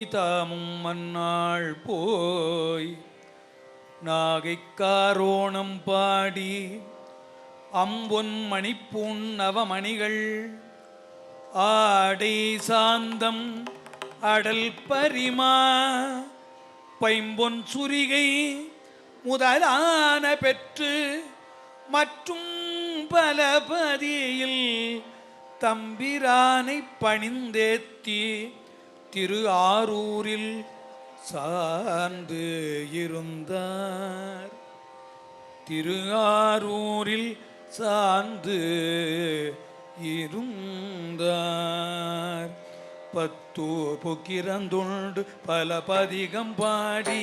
தாமும் மன்னாள் போய் நாகைக்காரோணம் பாடி அம்பொன் மணிப்பூன் நவமணிகள் ஆடை சாந்தம் அடல் பரிமா பைம்பொன் சுரிகை முதலான பெற்று மற்றும் பலபதியில் தம்பிரானை பணிந்தேத்தி திரு ஆரூரில் சார்ந்து இருந்தார். திரு ஆரூரில் சார்ந்து இருந்தார். பத்தூர் பொக்கிரந்துண்டு பல பதிகம் பாடி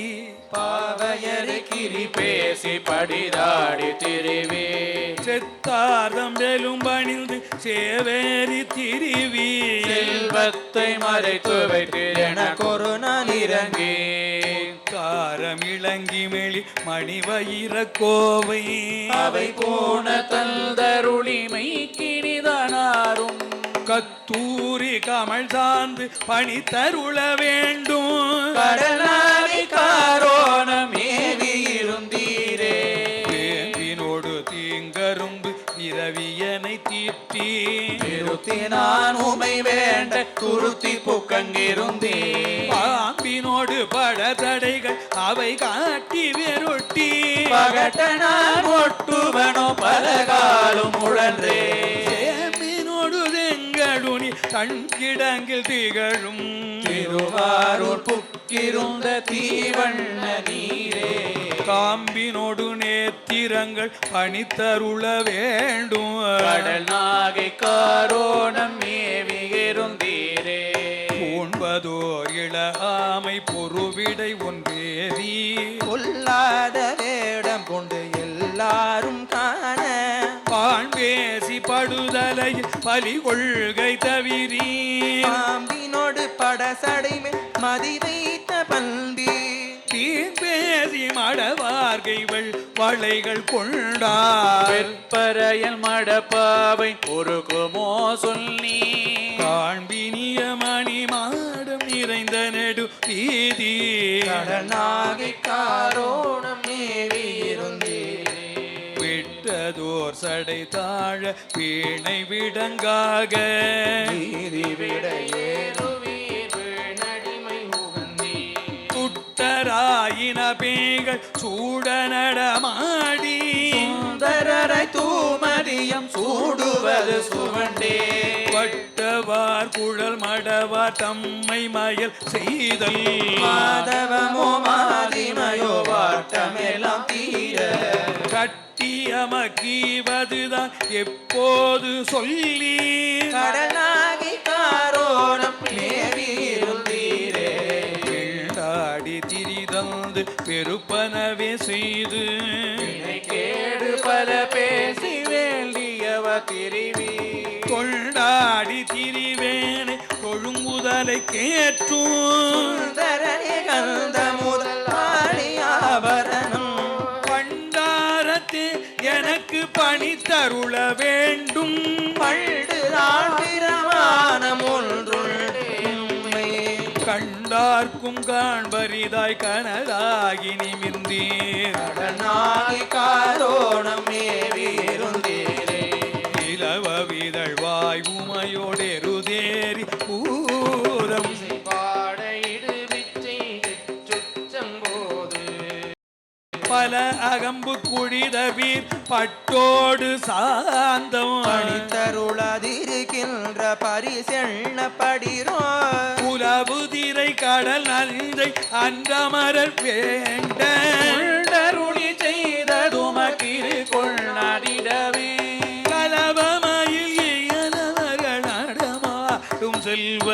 பாவையரு கிரி பேசி படிதாடி திருவி செத்தார்தம் வெலும் பணிந்து சேவேரி திருவி செல்வத்தை மறைத்து வைத்து எனக்கொரு நாள் இறங்கி காரம் இளங்கி மெளி மணிவயிர கோவை அவை போன தந்தருளிமை கிணிதனாரும் கத்தூரி கமல் சார்ந்து பணி தருள வேண்டும். கடலாரி காரோணம் ஏவி இருந்தீரே வேம்பினோடு தீங்கரும்பு இரவியனை தீட்டி நிறுத்தி நான் உமை வேண்ட குருத்தி புக்கங்கிருந்தே பாம்பினோடு பட தடைகள் அவை காட்டி வெருட்டி பகட்ட நான் ஒட்டுவனோ பலகாலும் உழன்றே கண்கிடங்கில் திகழும் திருவாரூர் புக்கிருந்த தீவண்ண நீரே காம்பினோடு நேத்திரங்கள் பணித்தருள வேண்டும். கடல் நாகை காரோணம் மேவி இருந்தீரே பூண்பதோர் இள ஆமை பொறுவிடை ஒன்றேறி கொல்லாத வேடம் கொண்டு எல்லாரும் காண பாண்பேசி படுதலை பலி கொள்கை தவிரி பாம்பினோடு படசடைமை மதி வைத்த பண்பி தீம்பேசி மடவார்கைகள் வளைகள் கொண்டார் வெற்பரையல் மடப்பாவை பொறுக்குமோ சொல்லி காண்பினிய மணி மாடம் நிறைந்த நெடு வீதி கடல் நாகை காரோணம் மேவி இருந்தீரே விட்டதோர் சடை தாழ வீணை விடங்காக நீதி விட ஏறுவீர் நடிமை உகந்தீ துட்டராயின பேய்கள் சூட நடமாடி சுந்தரரை தூமதியம் சூடுவது சுவண்டே வட்டவார் குழல் மடவார் தம்மை மயல் செய்தல் மாதவமோ மாதிமயோ வாட்டமெல்லாம் தீர கட்டியமக்கீவதுதான் எப்போது சொல்லி கடனாகி காரோணம் மேவி இருந்தீரே கேடாடி திரிதந்து பெருப்பனவே செய்து கேடு பல பேசி வேண்டியவ திருவி கொண்டாடி திரிவேனை தொழுங்குதலை கேற்றும் கந்த முதல் ஆடி ஆபரணம் பண்டாரத்தே எனக்கு பணி தருள வேண்டும். பண்டு ஆண்டிரமானம் ஒன்றுள்ளே கண்டார்க்கும் காண்பரிதாய் கனலாகி நிமிர்ந்தீர் கடனாகி காரோணம் மேவி இருந்தீரே இளவவிதழ் வாய் உமையோடெருதேறி பூரம் பல அகம்பு குழிதவீர் பட்டோடு சாந்தம் பணித்தருளதிருக்கின்ற பரிசெண்ண படிரோ புலவுதிரை கடல் நந்தை அன்றமரர் வேண்ட அருளி செய்ததுமக்கிரு கொள்ளாதிடவே கலவமயில் இயலவர்கள் நடமாடும் செல்வ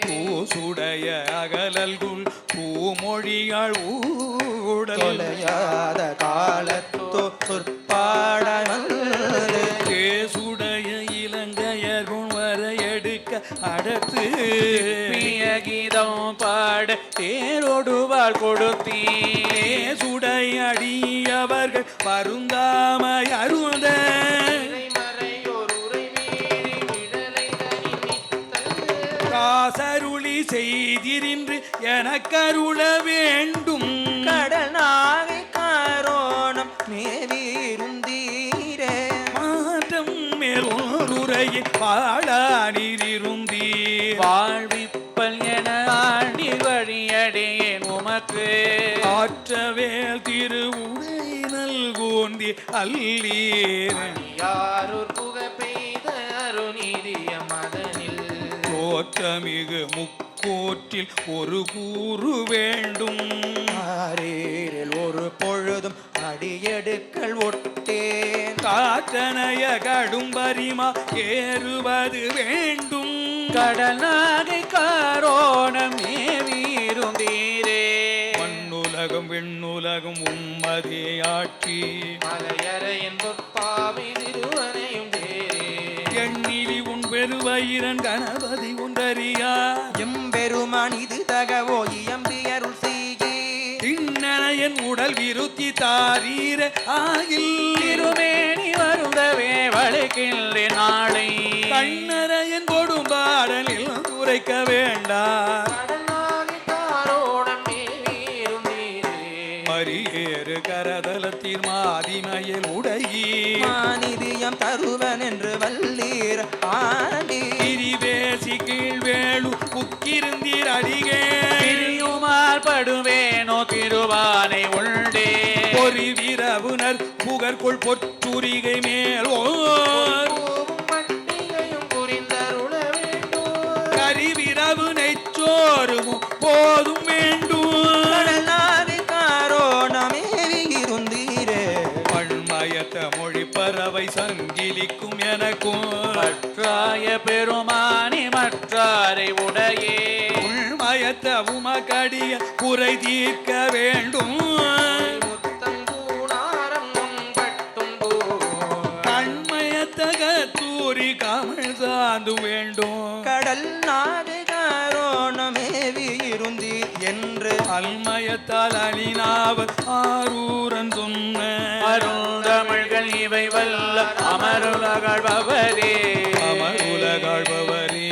பூசுடைய அகலல்குள் பூமொழியாள் ஊடலையாத காலத்தோ சொற்பாடமல்ல கேசுடைய இலங்கையர்குள் வரையெடுக்க அடத்து கீதம் பாட தேரோடுவாள் கொடுத்தீ சுடை அடியவர்கள் பருந்தாமை அருந்த காசருளி செய்திரின்று எனக்கருள வேண்டும் கடல் நாகை காரோணம் மேவிருந்தீரே மாற்றம் மேலோருரையை பாடானிருந்தீர் வாழ்விப்பல் என ஆண்டி வழியடையேன் உமக்கு ஆற்றவேல் திருவுடை நல்கோந்தி அல்லீர் யாரூர் புக பெய்த அருநீதிய மதனில் தோற்றமிகு முக்கோற்றில் ஒரு கூறு வேண்டும் ஆரேரில் ஒரு பொழுதும் அடியெடுக்கல் ஒட்டேன் காற்றனைய கடும்பரிமா ஏறுவது வேண்டும் கடல் நாகை காரோணம் மேவிருந்தீரே மண்ணுலகம் விண்ணுலகம் உம்மதே ஆட்சி மலையறையின் பொற்பாவை சிறுவனையும் தேரே எண்ணிலி உன் பெருவயிரன் கணபதி உண்டறியா எம்பெருமான் இது தகவோ இயம்பியருள் செய்கே திண்ணனையன் உடல் விருத்தி தாரீர ஆகில் திருமேனி வருந்தவே வளைக்கின்ற நாளை கண்ணரையன் கொடும்பாடலில் குறைக்க வேண்டாம் மரியேறு கரதலத்தில் மாதிமயல் உடையீ மாநிதியம் தருவன் என்று வல்லீர் ஆண்டி திரிவேசி கீழ்வேளு புக்கிருந்தீர் அடிகே பிரியுமால் படுவேனோ திருவானை உண்டே பொறி வீரவுனர் புகர்கொள் பொற்றுரிகை மேல் பண்டிகையும் புரிந்தருள வேண்டும் கரிவிரவு நெச்சோரும் போதும் வேண்டும் பண்மயத்த மொழி பறவை சங்கிலிக்கும் எனக்கும் மற்றாய பெருமானி மற்றாரை உடையே உள்மயத்த உமகடிய குறை தீர்க்க வேண்டும் கண்மயத்தக தூரி கமிழ் சாந்து வேண்டும் கடல் நாடு காரோணமேவி இருந்தீர் என்று அல்மயத்தால் அணினாவர் ஆரூரன் சொன்ன அருந்தமிழ்கள் இவை வல்ல அமருலகழ்பவரே அமருலகாழ்பவரே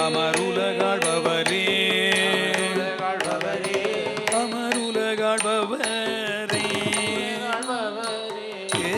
அமருலகாழ்பவரே அமருலகாழ்பவரே ஏ